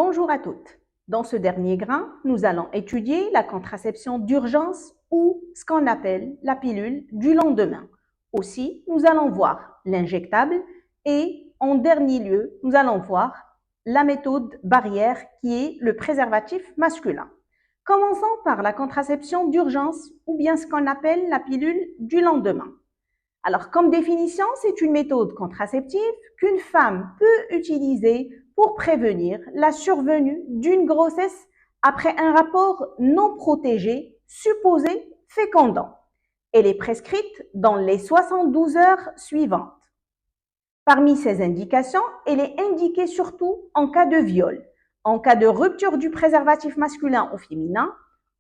Bonjour à toutes. Dans ce dernier grain, nous allons étudier la contraception d'urgence ou ce qu'on appelle la pilule du lendemain. Aussi, nous allons voir l'injectable et en dernier lieu, nous allons voir la méthode barrière qui est le préservatif masculin. Commençons par la contraception d'urgence ou bien ce qu'on appelle la pilule du lendemain. Alors, comme définition, c'est une méthode contraceptive qu'une femme peut utiliser pour prévenir la survenue d'une grossesse après un rapport non protégé supposé fécondant. Elle est prescrite dans les 72 heures suivantes. Parmi ces indications, elle est indiquée surtout en cas de viol, en cas de rupture du préservatif masculin ou féminin,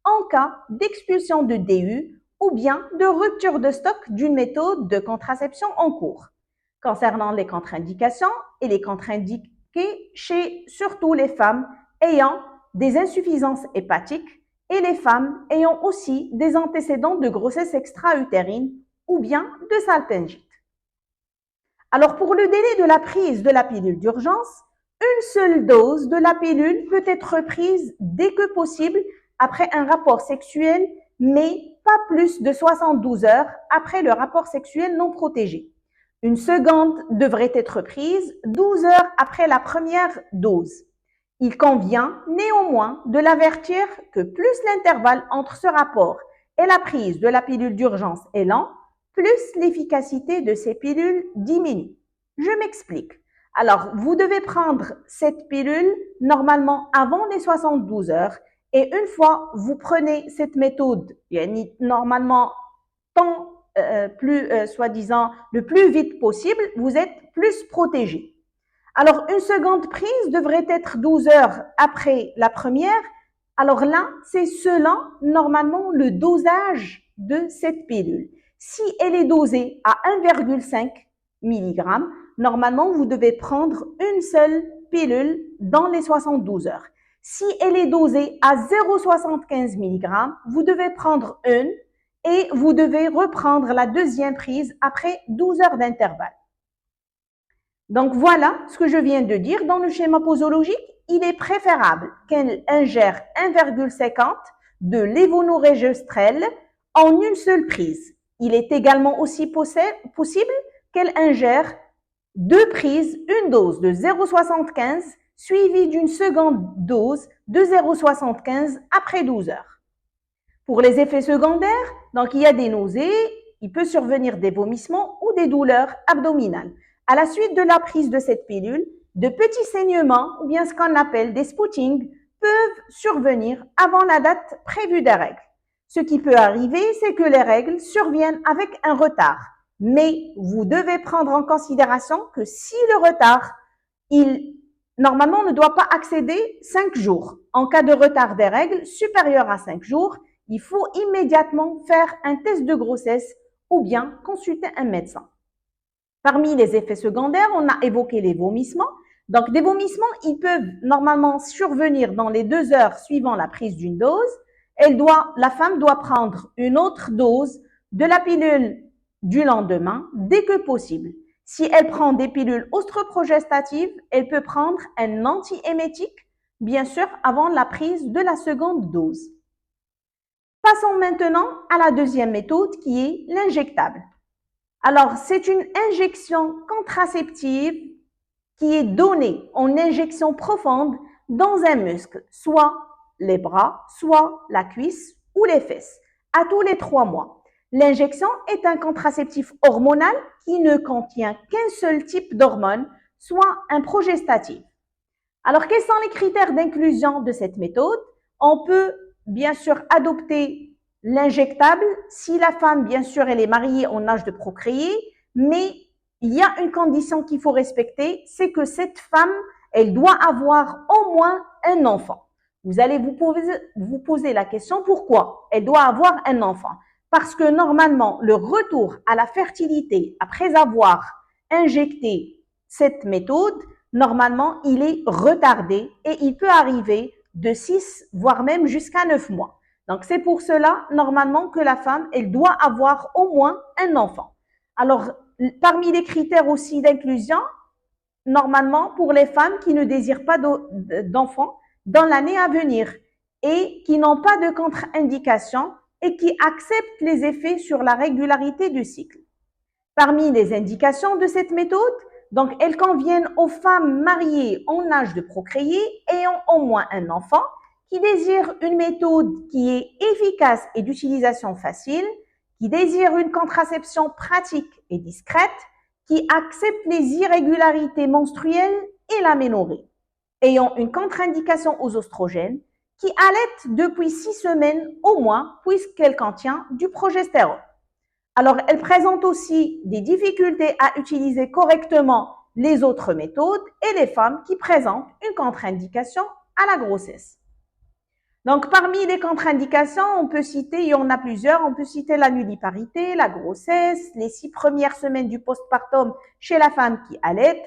en cas d'expulsion de DU ou bien de rupture de stock d'une méthode de contraception en cours. Concernant les contre-indications, elle est contre-indiquée chez surtout les femmes ayant des insuffisances hépatiques et les femmes ayant aussi des antécédents de grossesse extra-utérine ou bien de salpingite. Alors, pour le délai de la prise de la pilule d'urgence, une seule dose de la pilule peut être prise dès que possible après un rapport sexuel, mais pas plus de 72 heures après le rapport sexuel non protégé. Une seconde devrait être prise 12 heures après la première dose. Il convient néanmoins de l'avertir que plus l'intervalle entre ce rapport et la prise de la pilule d'urgence est lent, plus l'efficacité de ces pilules diminue. Je m'explique. Alors, vous devez prendre cette pilule normalement avant les 72 heures et une fois vous prenez cette méthode, normalement soi-disant le plus vite possible, vous êtes plus protégé. Alors, une seconde prise devrait être 12 heures après la première. Alors là, c'est selon normalement le dosage de cette pilule. Si elle est dosée à 1,5 mg, normalement, vous devez prendre une seule pilule dans les 72 heures. Si elle est dosée à 0,75 mg, vous devez prendre une et vous devez reprendre la deuxième prise après 12 heures d'intervalle. Donc voilà ce que je viens de dire. Dans le schéma posologique, il est préférable qu'elle ingère 1,50 de lévonorgestrel en une seule prise. Il est également aussi possible qu'elle ingère deux prises, une dose de 0,75 suivie d'une seconde dose de 0,75 après 12 heures. Pour les effets secondaires, donc il y a des nausées, il peut survenir des vomissements ou des douleurs abdominales. À la suite de la prise de cette pilule, de petits saignements ou bien ce qu'on appelle des spootings peuvent survenir avant la date prévue des règles. Ce qui peut arriver, c'est que les règles surviennent avec un retard. Mais vous devez prendre en considération que si le retard, normalement ne doit pas excéder 5 jours. En cas de retard des règles supérieur à 5 jours, il faut immédiatement faire un test de grossesse ou bien consulter un médecin. Parmi les effets secondaires, on a évoqué les vomissements. Donc, des vomissements, ils peuvent normalement survenir dans les 2 heures suivant la prise d'une dose. La femme doit prendre une autre dose de la pilule du lendemain dès que possible. Si elle prend des pilules ostroprogestatives, elle peut prendre un antiémétique, bien sûr, avant la prise de la seconde dose. Passons maintenant à la deuxième méthode qui est l'injectable. Alors, c'est une injection contraceptive qui est donnée en injection profonde dans un muscle, soit les bras, soit la cuisse ou les fesses, à tous les 3 mois. L'injection est un contraceptif hormonal qui ne contient qu'un seul type d'hormone, soit un progestatif. Alors, quels sont les critères d'inclusion de cette méthode? On peut bien sûr adopter l'injectable si la femme, bien sûr, elle est mariée en âge de procréer, mais il y a une condition qu'il faut respecter, c'est que cette femme, elle doit avoir au moins un enfant. Vous allez vous poser la question, pourquoi elle doit avoir un enfant? Parce que normalement, le retour à la fertilité après avoir injecté cette méthode, normalement, il est retardé et il peut arriver de 6, voire même jusqu'à 9 mois. Donc, c'est pour cela, normalement, que la femme, elle doit avoir au moins un enfant. Alors, parmi les critères aussi d'inclusion, normalement pour les femmes qui ne désirent pas d'enfants dans l'année à venir et qui n'ont pas de contre-indication et qui acceptent les effets sur la régularité du cycle. Parmi les indications de cette méthode, donc elles conviennent aux femmes mariées en âge de procréer ayant au moins un enfant qui désirent une méthode qui est efficace et d'utilisation facile, qui désirent une contraception pratique et discrète, qui acceptent les irrégularités menstruelles et l'aménorrhée, ayant une contre-indication aux oestrogènes, qui allaitent depuis 6 semaines au moins puisqu'elle contient du progestérone. Alors, elle présente aussi des difficultés à utiliser correctement les autres méthodes et les femmes qui présentent une contre-indication à la grossesse. Donc, parmi les contre-indications, on peut citer, il y en a plusieurs, on peut citer la nulliparité, la grossesse, les 6 premières semaines du postpartum chez la femme qui allaite,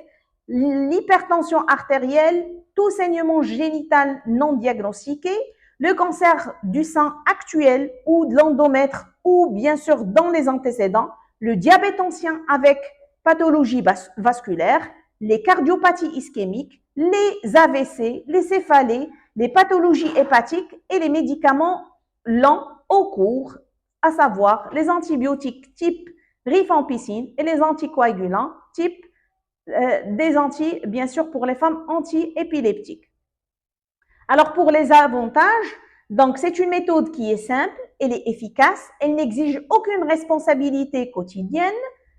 l'hypertension artérielle, tout saignement génital non diagnostiqué, le cancer du sein actuel ou de l'endomètre ou bien sûr dans les antécédents, le diabète ancien avec pathologie vasculaire, les cardiopathies ischémiques, les AVC, les céphalées, les pathologies hépatiques et les médicaments lents au cours, à savoir les antibiotiques type rifampicine et les anticoagulants type bien sûr pour les femmes anti-épileptiques. Alors pour les avantages, donc c'est une méthode qui est simple, elle est efficace, elle n'exige aucune responsabilité quotidienne,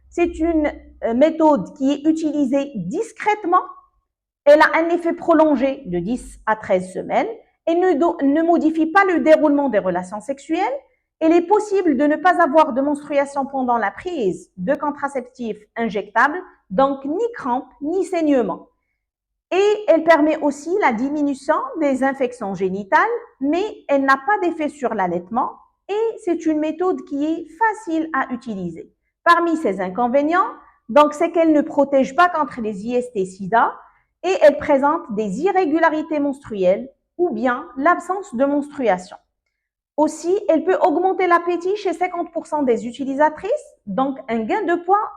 c'est une méthode qui est utilisée discrètement, elle a un effet prolongé de 10 à 13 semaines, elle ne modifie pas le déroulement des relations sexuelles, il est possible de ne pas avoir de menstruation pendant la prise de contraceptifs injectables, donc ni crampes ni saignements. Et elle permet aussi la diminution des infections génitales, mais elle n'a pas d'effet sur l'allaitement et c'est une méthode qui est facile à utiliser. Parmi ses inconvénients, donc c'est qu'elle ne protège pas contre les IST-SIDA et elle présente des irrégularités menstruelles ou bien l'absence de menstruation. Aussi, elle peut augmenter l'appétit chez 50% des utilisatrices, donc un gain de poids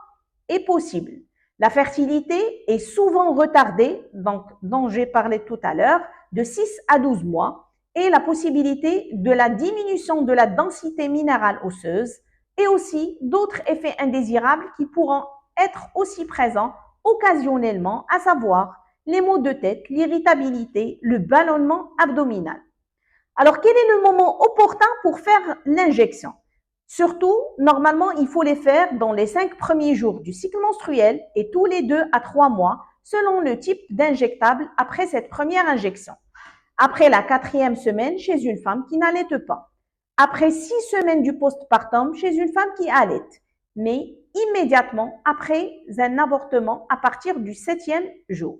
est possible. La fertilité est souvent retardée, donc, dont j'ai parlé tout à l'heure, de 6 à 12 mois, et la possibilité de la diminution de la densité minérale osseuse, et aussi d'autres effets indésirables qui pourront être aussi présents occasionnellement, à savoir les maux de tête, l'irritabilité, le ballonnement abdominal. Alors, quel est le moment opportun pour faire l'injection? Surtout, normalement, il faut les faire dans les 5 premiers jours du cycle menstruel et tous les 2 à 3 mois, selon le type d'injectable après cette première injection. Après la 4e semaine chez une femme qui n'allaite pas. Après 6 semaines du postpartum chez une femme qui allaite. Mais immédiatement après un avortement à partir du 7e jour.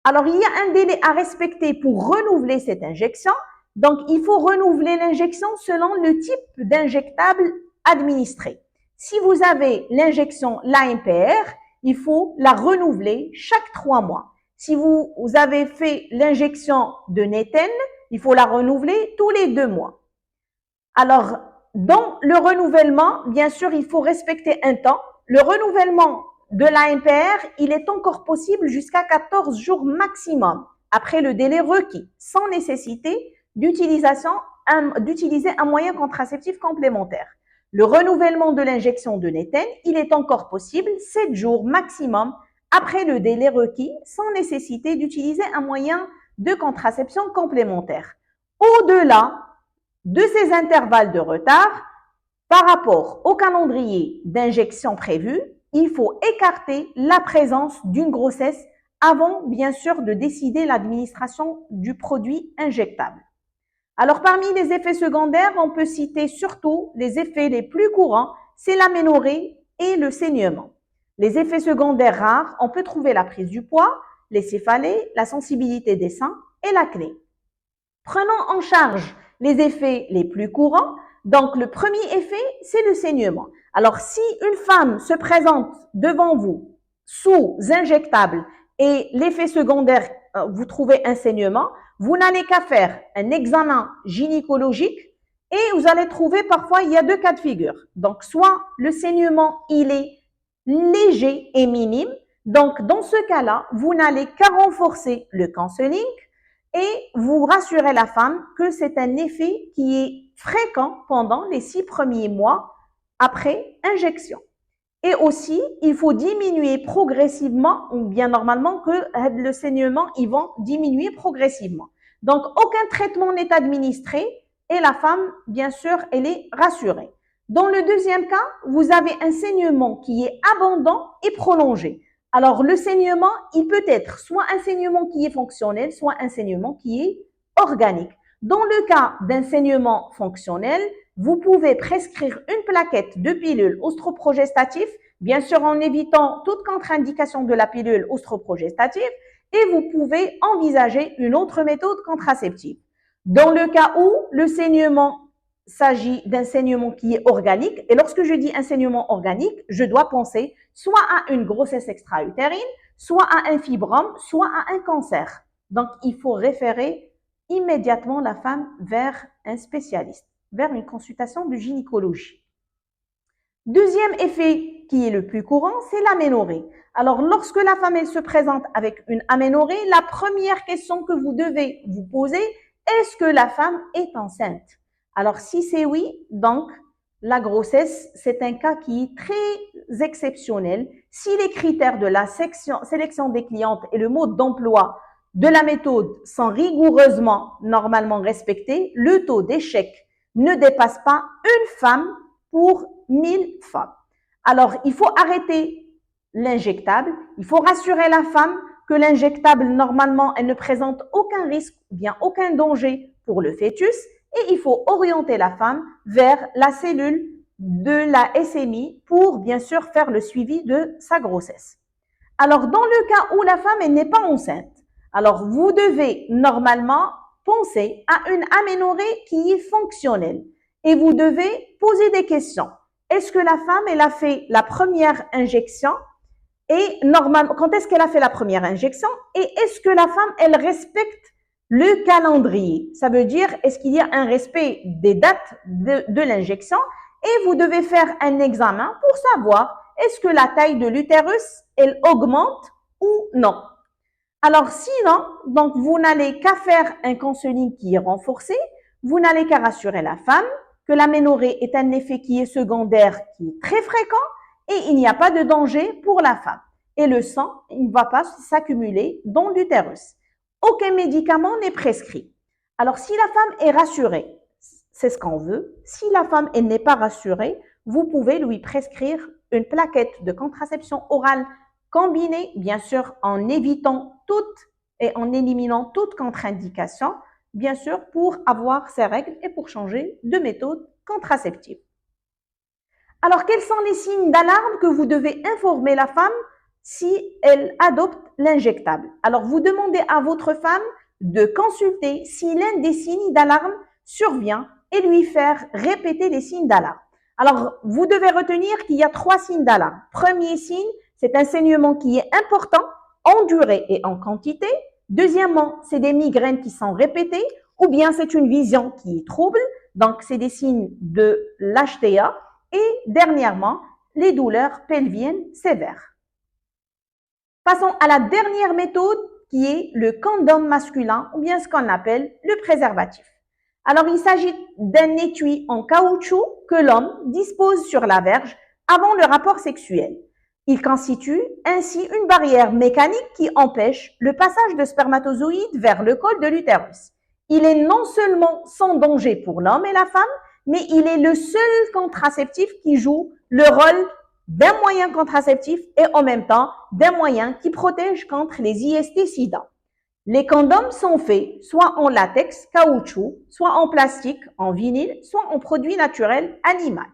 Alors, il y a un délai à respecter pour renouveler cette injection. Donc, il faut renouveler l'injection selon le type d'injectable administré. Si vous avez l'injection l'AMPR, il faut la renouveler chaque 3 mois. Si vous avez fait l'injection de Neten, il faut la renouveler tous les 2 mois. Alors, dans le renouvellement, bien sûr, il faut respecter un temps. Le renouvellement de l'AMPR, il est encore possible jusqu'à 14 jours maximum après le délai requis, sans nécessité d'utiliser un moyen contraceptif complémentaire. Le renouvellement de l'injection de Neten, il est encore possible 7 jours maximum après le délai requis, sans nécessité d'utiliser un moyen de contraception complémentaire. Au-delà de ces intervalles de retard, par rapport au calendrier d'injection prévu, il faut écarter la présence d'une grossesse avant, bien sûr, de décider l'administration du produit injectable. Alors, parmi les effets secondaires, on peut citer surtout les effets les plus courants, c'est l'aménorrhée et le saignement. Les effets secondaires rares, on peut trouver la prise du poids, les céphalées, la sensibilité des seins et l'acné. Prenons en charge les effets les plus courants. Donc, le premier effet, c'est le saignement. Alors, si une femme se présente devant vous sous injectable et l'effet secondaire, vous trouvez un saignement, vous n'allez qu'à faire un examen gynécologique et vous allez trouver parfois, il y a 2 cas de figure. Donc, soit le saignement, il est léger et minime, Donc, dans ce cas-là, vous n'allez qu'à renforcer le counseling et vous rassurez la femme que c'est un effet qui est fréquent pendant les 6 premiers mois après injection. Et aussi, il faut diminuer progressivement, ou bien normalement que le saignement, ils vont diminuer progressivement. Donc, aucun traitement n'est administré et la femme, bien sûr, elle est rassurée. Dans le deuxième cas, vous avez un saignement qui est abondant et prolongé. Alors, le saignement, il peut être soit un saignement qui est fonctionnel, soit un saignement qui est organique. Dans le cas d'un saignement fonctionnel, vous pouvez prescrire une plaquette de pilules ostroprogestatifs, bien sûr en évitant toute contre-indication de la pilule ostroprogestative, et vous pouvez envisager une autre méthode contraceptive. Dans le cas où le saignement s'agit d'un saignement qui est organique, et lorsque je dis un saignement organique, je dois penser soit à une grossesse extra-utérine, soit à un fibrome, soit à un cancer. Donc, il faut référer immédiatement la femme vers un spécialiste, vers une consultation de gynécologie. Deuxième effet qui est le plus courant, c'est l'aménorrhée. Alors, lorsque la femme elle se présente avec une aménorrhée, la première question que vous devez vous poser, est-ce que la femme est enceinte? Alors, si c'est oui, donc la grossesse, c'est un cas qui est très exceptionnel. Si les critères de la sélection des clientes et le mode d'emploi de la méthode sont rigoureusement, normalement respectés, le taux d'échec ne dépasse pas une femme pour 1000 femmes. Alors, il faut arrêter l'injectable. Il faut rassurer la femme que l'injectable, normalement, elle ne présente aucun risque, bien aucun danger pour le fœtus. Et il faut orienter la femme vers la cellule de la SMI pour, bien sûr, faire le suivi de sa grossesse. Alors, dans le cas où la femme elle n'est pas enceinte, alors vous devez normalement penser à une aménorrhée qui est fonctionnelle et vous devez poser des questions. Est-ce que la femme elle a fait la première injection et normalement, quand est-ce qu'elle a fait la première injection et est-ce que la femme elle respecte le calendrier? Ça veut dire, est-ce qu'il y a un respect des dates de l'injection? Et vous devez faire un examen pour savoir est-ce que la taille de l'utérus, elle augmente ou non. Alors sinon, donc vous n'allez qu'à faire un counseling qui est renforcé, vous n'allez qu'à rassurer la femme que l'aménorrhée est un effet qui est secondaire, qui est très fréquent et il n'y a pas de danger pour la femme. Et le sang, il ne va pas s'accumuler dans l'utérus. Aucun médicament n'est prescrit. Alors, si la femme est rassurée, c'est ce qu'on veut. Si la femme n'est pas rassurée, vous pouvez lui prescrire une plaquette de contraception orale combinée, bien sûr, en évitant toute et en éliminant toute contre-indication, bien sûr, pour avoir ses règles et pour changer de méthode contraceptive. Alors, quels sont les signes d'alarme que vous devez informer la femme si elle adopte l'injectable? Alors, vous demandez à votre femme de consulter si l'un des signes d'alarme survient et lui faire répéter les signes d'alarme. Alors, vous devez retenir qu'il y a 3 signes d'alarme. Premier signe, c'est un saignement qui est important en durée et en quantité. Deuxièmement, c'est des migraines qui sont répétées ou bien c'est une vision qui est trouble. Donc, c'est des signes de l'HTA. Et dernièrement, les douleurs pelviennes sévères. Passons à la dernière méthode qui est le condom masculin ou bien ce qu'on appelle le préservatif. Alors, il s'agit d'un étui en caoutchouc que l'homme dispose sur la verge avant le rapport sexuel. Il constitue ainsi une barrière mécanique qui empêche le passage de spermatozoïdes vers le col de l'utérus. Il est non seulement sans danger pour l'homme et la femme, mais il est le seul contraceptif qui joue le rôle d'un moyen contraceptif et en même temps d'un moyen qui protège contre les IST-SIDA. Les condoms sont faits soit en latex, caoutchouc, soit en plastique, en vinyle, soit en produit naturel animal.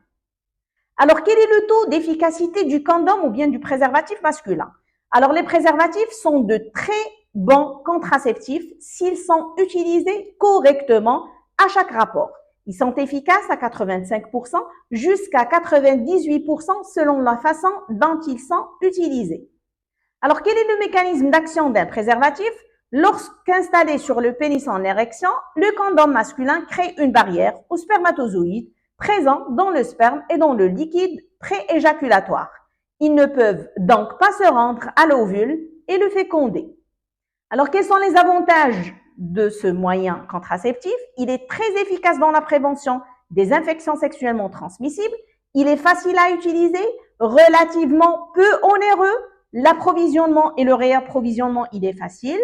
Alors, quel est le taux d'efficacité du condom ou bien du préservatif masculin? Alors, les préservatifs sont de très bons contraceptifs s'ils sont utilisés correctement à chaque rapport. Ils sont efficaces à 85% jusqu'à 98% selon la façon dont ils sont utilisés. Alors, quel est le mécanisme d'action d'un préservatif? Lorsqu'installé sur le pénis en érection, le condom masculin crée une barrière aux spermatozoïdes présents dans le sperme et dans le liquide pré-éjaculatoire. Ils ne peuvent donc pas se rendre à l'ovule et le féconder. Alors, quels sont les avantages de ce moyen contraceptif? Il est très efficace dans la prévention des infections sexuellement transmissibles. Il est facile à utiliser, relativement peu onéreux. L'approvisionnement et le réapprovisionnement, il est facile.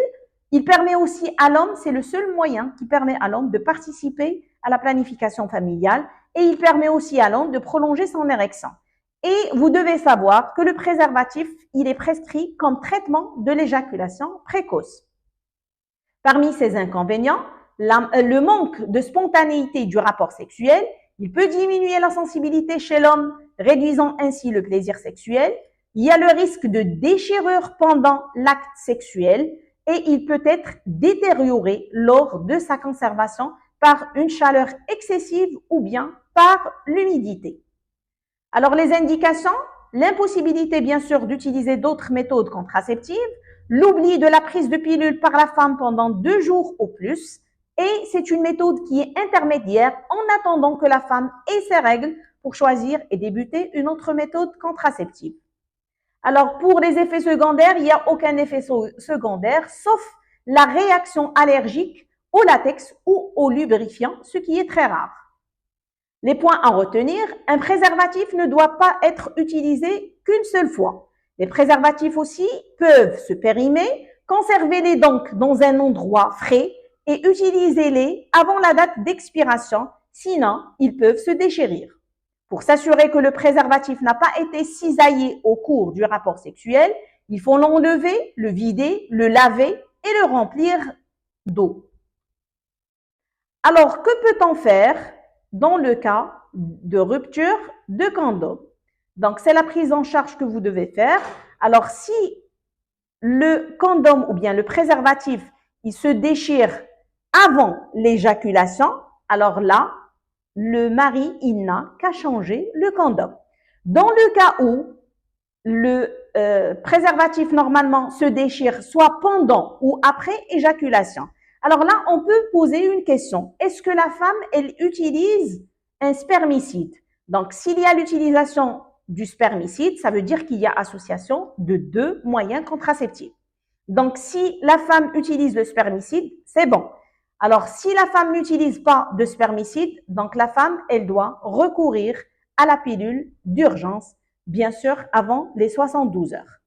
Il permet aussi à l'homme, c'est le seul moyen qui permet à l'homme de participer à la planification familiale et il permet aussi à l'homme de prolonger son érection. Et vous devez savoir que le préservatif, il est prescrit comme traitement de l'éjaculation précoce. Parmi ces inconvénients, le manque de spontanéité du rapport sexuel, il peut diminuer la sensibilité chez l'homme, réduisant ainsi le plaisir sexuel. Il y a le risque de déchirure pendant l'acte sexuel et il peut être détérioré lors de sa conservation par une chaleur excessive ou bien par l'humidité. Alors les indications, l'impossibilité bien sûr d'utiliser d'autres méthodes contraceptives, l'oubli de la prise de pilule par la femme pendant 2 jours ou plus, et c'est une méthode qui est intermédiaire en attendant que la femme ait ses règles pour choisir et débuter une autre méthode contraceptive. Alors pour les effets secondaires, il n'y a aucun effet secondaire sauf la réaction allergique au latex ou au lubrifiant, ce qui est très rare. Les points à retenir, un préservatif ne doit pas être utilisé qu'une seule fois. Les préservatifs aussi peuvent se périmer, conservez-les donc dans un endroit frais et utilisez-les avant la date d'expiration, sinon ils peuvent se déchirer. Pour s'assurer que le préservatif n'a pas été cisaillé au cours du rapport sexuel, il faut l'enlever, le vider, le laver et le remplir d'eau. Alors, que peut-on faire dans le cas de rupture de condom? Donc, c'est la prise en charge que vous devez faire. Alors, si le condom ou bien le préservatif, il se déchire avant l'éjaculation, alors là, le mari, il n'a qu'à changer le condom. Dans le cas où le préservatif normalement se déchire soit pendant ou après éjaculation, alors là, on peut poser une question. Est-ce que la femme, elle utilise un spermicide? Donc, s'il y a l'utilisation du spermicide, ça veut dire qu'il y a association de 2 moyens contraceptifs. Donc, si la femme utilise le spermicide, c'est bon. Alors, si la femme n'utilise pas de spermicide, donc la femme, elle doit recourir à la pilule d'urgence, bien sûr, avant les 72 heures.